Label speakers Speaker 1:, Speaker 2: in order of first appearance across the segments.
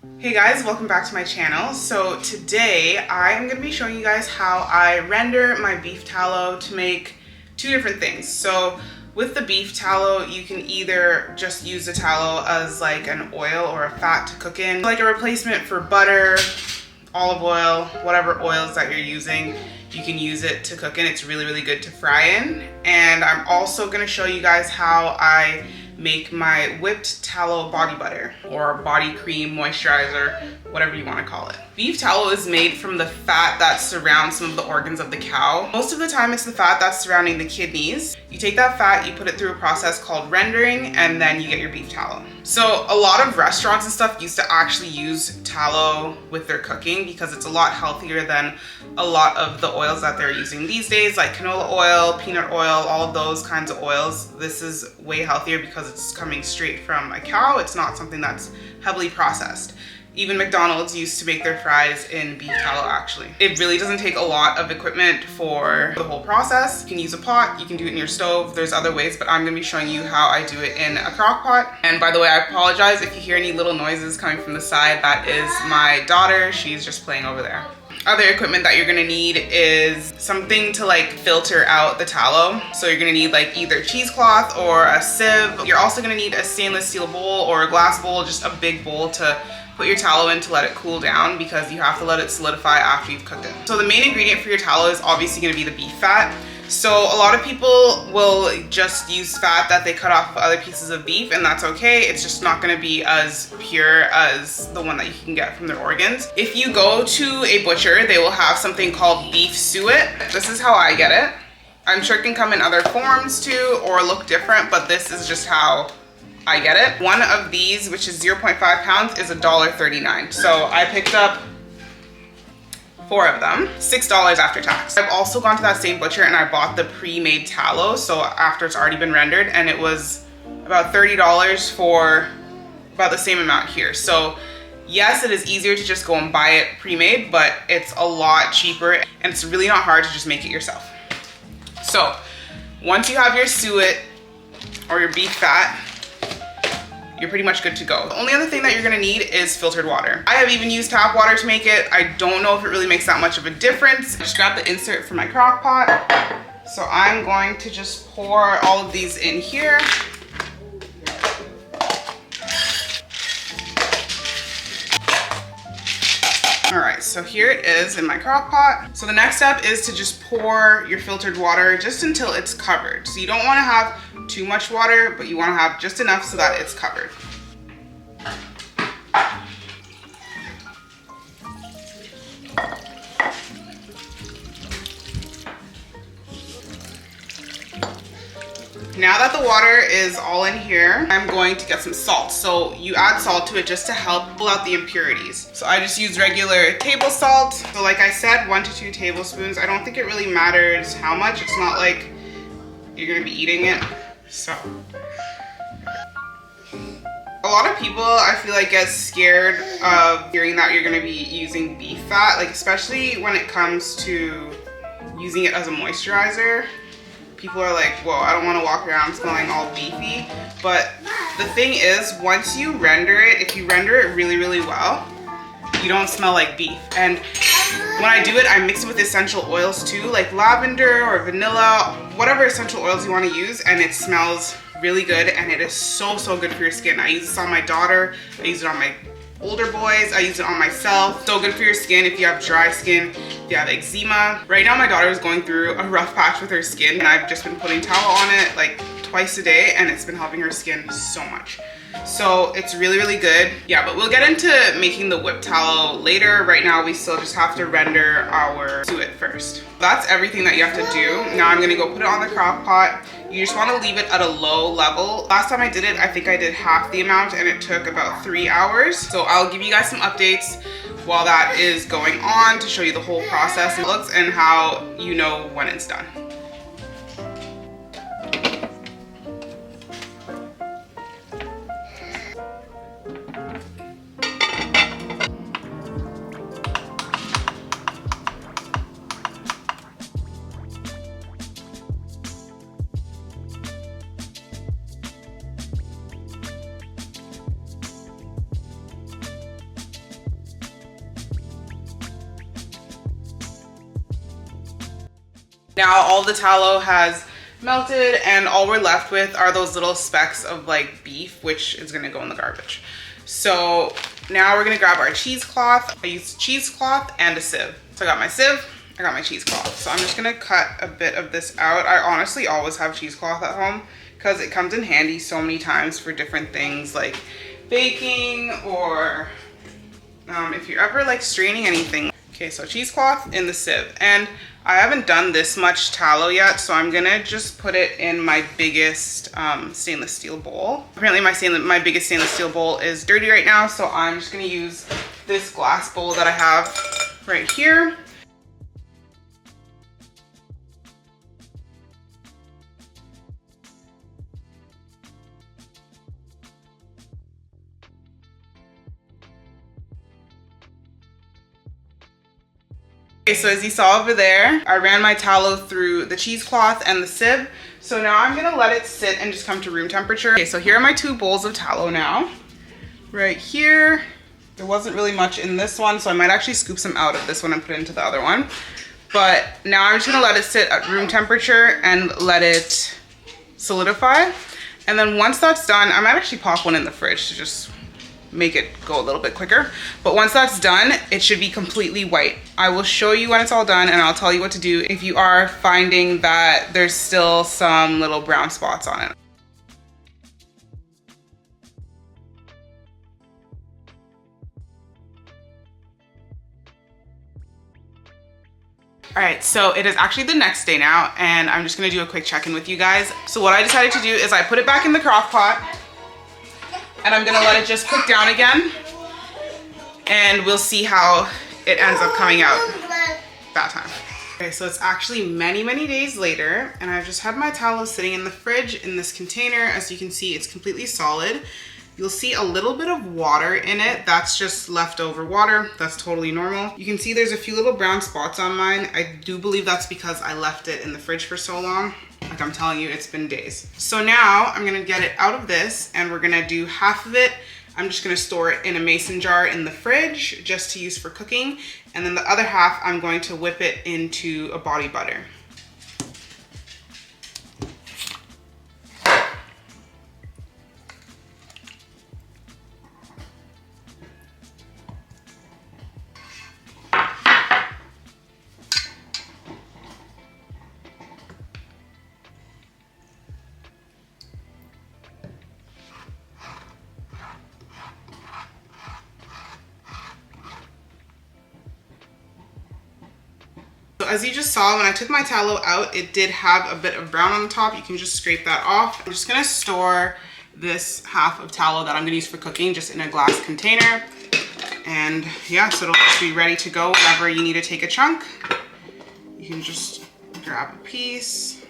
Speaker 1: Hey guys, welcome back to my channel. So today I'm going to be showing you guys how I render my beef tallow to make two different things. So with the beef tallow, you can either just use the tallow as like an oil or a fat to cook in, like a replacement for butter, olive oil, whatever oils that you're using. You can use it to cook in. It's really good to fry in. And I'm also going to show you guys how I make my whipped tallow body butter or body cream moisturizer, whatever you want to call it. Beef tallow is made from the fat that surrounds some of the organs of the cow. Most of the time it's the fat that's surrounding the kidneys. You take that fat, you put it through a process called rendering, and then you get your beef tallow. So a lot of restaurants and stuff used to actually use tallow with their cooking because it's a lot healthier than a lot of the oils that they're using these days, like canola oil, peanut oil, all of those kinds of oils. This is way healthier because it's coming straight from a cow. It's not something that's heavily processed. Even McDonald's used to make their fries in beef tallow actually. It really doesn't take a lot of equipment for the whole process. You can use a pot, you can do it in your stove. There's other ways, but I'm gonna be showing you how I do it in a crock pot. And by the way, I apologize if you hear any little noises coming from the side. That is my daughter. She's just playing over there. Other equipment that you're gonna need is something to like filter out the tallow. So you're gonna need like either cheesecloth or a sieve. You're also gonna need a stainless steel bowl or a glass bowl, just a big bowl to put your tallow in to let it cool down because you have to let it solidify after you've cooked it. So the main ingredient for your tallow is obviously gonna be the beef fat. So a lot of people will just use fat that they cut off of other pieces of beef, and that's okay. It's just not gonna be as pure as the one that you can get from their organs. If you go to a butcher, they will have something called beef suet. This is how I get it. I'm sure it can come in other forms too or look different, but this is just how I get it. One of these, which is 0.5 pounds, is $1.39. So I picked up 4 of them, $6 after tax. I've also gone to that same butcher and I bought the pre-made tallow, so after it's already been rendered, and it was about $30 for about the same amount here. So yes, it is easier to just go and buy it pre-made, but it's a lot cheaper and it's really not hard to just make it yourself. So once you have your suet or your beef fat, you're pretty much good to go. The only other thing that you're gonna need is filtered water. I have even used tap water to make it. I don't know if it really makes that much of a difference. I just grabbed the insert for my crock pot. So I'm going to just pour all of these in here. All right, so here it is in my crock pot. So the next step is to just pour your filtered water just until it's covered. So you don't wanna have too much water, but you wanna have just enough so that it's covered. Now that the water is all in here, I'm going to get some salt. So you add salt to it just to help pull out the impurities. So I just use regular table salt. So like I said, 1 to 2 tablespoons. I don't think it really matters how much. It's not like you're gonna be eating it. So a lot of people, I feel like, get scared of hearing that you're gonna be using beef fat, like especially when it comes to using it as a moisturizer. People are like, whoa, I don't want to walk around smelling all beefy. But the thing is, once you render it, if you render it really well, you don't smell like beef. And when I do it, I mix it with essential oils too, like lavender or vanilla, whatever essential oils you want to use, and it smells really good, and it is so good for your skin. I use this on my daughter, I use it on my older boys, I use it on myself. So good for your skin if you have dry skin, if you have eczema. Right now my daughter is going through a rough patch with her skin, and I've just been putting tallow on it like twice a day, and it's been helping her skin so much. So it's really good. Yeah, but we'll get into making the whipped tallow later. Right now we still just have to render our suet first. That's everything that you have to do. Now I'm gonna go put it on the crock pot. You just wanna leave it at a low level. Last time I did it, I think I did half the amount and it took about 3 hours. So I'll give you guys some updates while that is going on to show you the whole process it looks and how you know when it's done. Now all the tallow has melted and all we're left with are those little specks of like beef, which is gonna go in the garbage. So now we're gonna grab our cheesecloth. I used cheesecloth and a sieve. So I got my sieve, I got my cheesecloth. So I'm just gonna cut a bit of this out. I honestly always have cheesecloth at home because it comes in handy so many times for different things like baking or if you're ever like straining anything. Okay, so cheesecloth in the sieve. And I haven't done this much tallow yet, so I'm gonna just put it in my biggest stainless steel bowl. Apparently my biggest stainless steel bowl is dirty right now, so I'm just gonna use this glass bowl that I have right here. Okay, so as you saw over there, I ran my tallow through the cheesecloth and the sieve. So now I'm gonna let it sit and just come to room temperature. Okay, so here are my 2 bowls of tallow now. Right here, there wasn't really much in this one, so I might actually scoop some out of this one and put it into the other one. But now I'm just gonna let it sit at room temperature and let it solidify. And then once that's done, I might actually pop one in the fridge to just make it go a little bit quicker. But once that's done, it should be completely white. I will show you when it's all done and I'll tell you what to do if you are finding that there's still some little brown spots on it. All right, so it is actually the next day now and I'm just gonna do a quick check-in with you guys. So what I decided to do is I put it back in the crock pot and I'm gonna let it just cook down again and we'll see how it ends up coming out that time. Okay, so it's actually many, many days later and I've just had my tallow sitting in the fridge in this container. As you can see, it's completely solid. You'll see a little bit of water in it. That's just leftover water. That's totally normal. You can see there's a few little brown spots on mine. I do believe that's because I left it in the fridge for so long. Like I'm telling you, it's been days. So now I'm gonna get it out of this and we're gonna do half of it. I'm just gonna store it in a mason jar in the fridge just to use for cooking. And then the other half, I'm going to whip it into a body butter. As you just saw, when I took my tallow out, it did have a bit of brown on the top. You can just scrape that off. I'm just gonna store this half of tallow that I'm gonna use for cooking just in a glass container. And yeah, so it'll just be ready to go whenever you need to take a chunk. You can just grab a piece.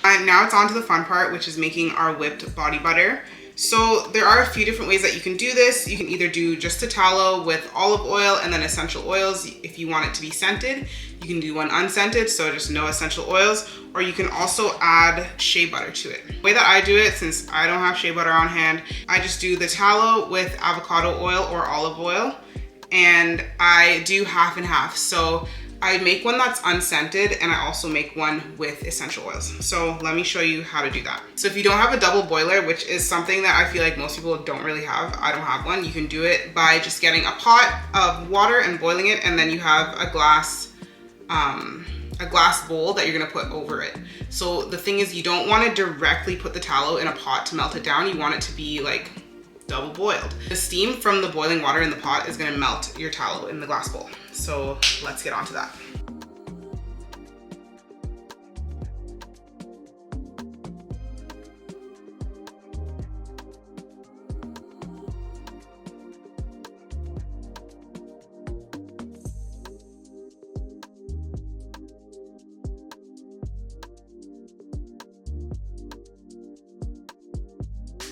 Speaker 1: And now it's on to the fun part, which is making our whipped body butter. So there are a few different ways that you can do this. You can either do just the tallow with olive oil and then essential oils. If you want it to be scented, you can do one unscented, so just no essential oils, or you can also add shea butter to it. The way that I do it, since I don't have shea butter on hand, I just do the tallow with avocado oil or olive oil, and I do half and half. So I make one that's unscented and I also make one with essential oils. So let me show you how to do that. So if you don't have a double boiler, which is something that I feel like most people don't really have, I don't have one, you can do it by just getting a pot of water and boiling it, and then you have a glass bowl that you're gonna put over it. So the thing is, you don't wanna directly put the tallow in a pot to melt it down. You want it to be like double boiled. The steam from the boiling water in the pot is gonna melt your tallow in the glass bowl. So let's get on to that.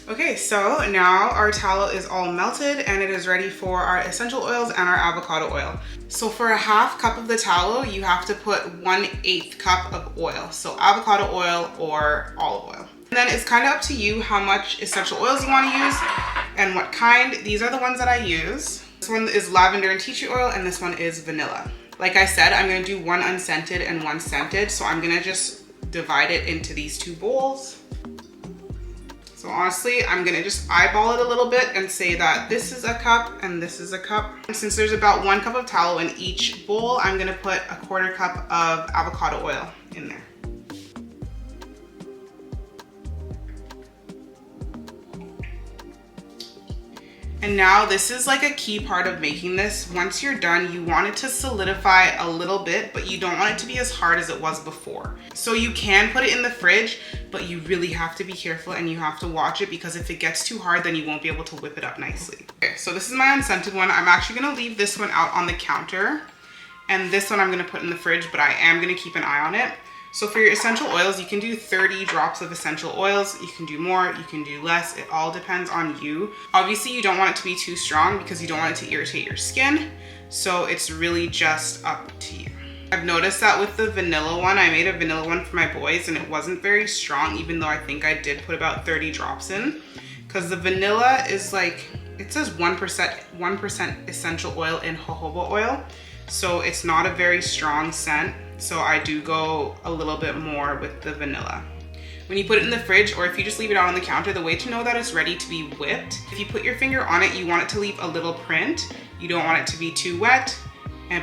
Speaker 1: Okay, so now our tallow is all melted and it is ready for our essential oils and our avocado oil. So for a half cup of the tallow, you have to put 1/8 cup of oil. So avocado oil or olive oil. And then it's kind of up to you how much essential oils you want to use and what kind. These are the ones that I use. This one is lavender and tea tree oil and this one is vanilla. Like I said, I'm gonna do one unscented and one scented. So I'm gonna just divide it into these two bowls. So honestly, I'm gonna just eyeball it a little bit and say that this is a cup and this is a cup. And since there's about 1 cup of tallow in each bowl, I'm gonna put a 1/4 cup of avocado oil in there. And now this is like a key part of making this. Once you're done, you want it to solidify a little bit, but you don't want it to be as hard as it was before. So you can put it in the fridge, but you really have to be careful and you have to watch it, because if it gets too hard, then you won't be able to whip it up nicely. Okay, so this is my unscented one. I'm actually gonna leave this one out on the counter, and this one I'm gonna put in the fridge, but I am gonna keep an eye on it. So for your essential oils, you can do 30 drops of essential oils. You can do more, you can do less. It all depends on you. Obviously, you don't want it to be too strong because you don't want it to irritate your skin. So it's really just up to you. I've noticed that with the vanilla one, I made a vanilla one for my boys and it wasn't very strong, even though I think I did put about 30 drops in. Because the vanilla is like, it says 1% essential oil in jojoba oil. So it's not a very strong scent. So I do go a little bit more with the vanilla. When you put it in the fridge, or if you just leave it out on the counter, the way to know that it's ready to be whipped, if you put your finger on it, you want it to leave a little print. You don't want it to be too wet,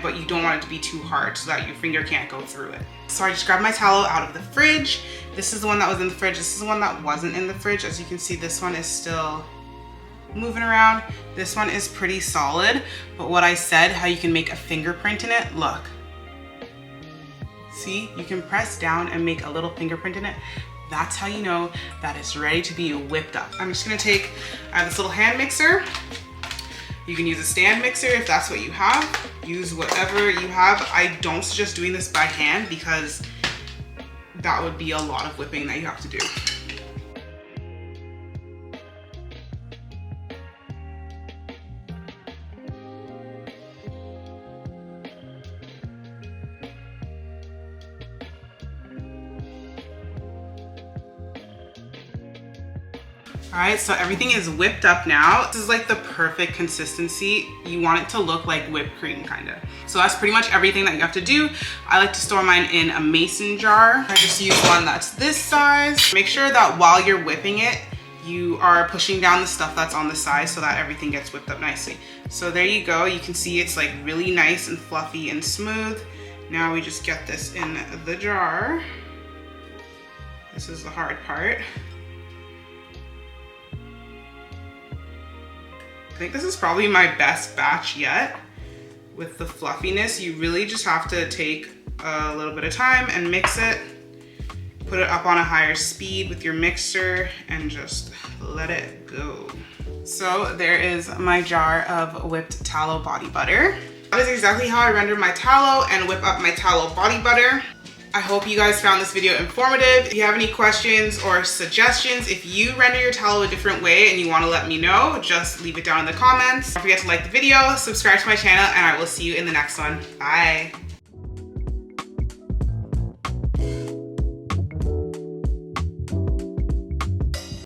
Speaker 1: but you don't want it to be too hard so that your finger can't go through it. So I just grabbed my tallow out of the fridge. This is the one that was in the fridge. This is the one that wasn't in the fridge. As you can see, this one is still moving around. This one is pretty solid, but what I said, how you can make a fingerprint in it, look. See, you can press down and make a little fingerprint in it. That's how you know that it's ready to be whipped up. I'm just gonna take, I have this little hand mixer. You can use a stand mixer if that's what you have. Use whatever you have. I don't suggest doing this by hand because that would be a lot of whipping that you have to do. All right, so everything is whipped up now. This is like the perfect consistency. You want it to look like whipped cream, kind of. So that's pretty much everything that you have to do. I like to store mine in a mason jar. I just use one that's this size. Make sure that while you're whipping it, you are pushing down the stuff that's on the side so that everything gets whipped up nicely. So there you go. You can see it's like really nice and fluffy and smooth. Now we just get this in the jar. This is the hard part. I think this is probably my best batch yet. With the fluffiness, you really just have to take a little bit of time and mix it. Put it up on a higher speed with your mixer and just let it go. So there is my jar of whipped tallow body butter. That is exactly how I render my tallow and whip up my tallow body butter. I hope you guys found this video informative. If you have any questions or suggestions, if you render your tallow a different way and you want to let me know, just leave it down in the comments. Don't forget to like the video, subscribe to my channel, and I will see you in the next one. Bye.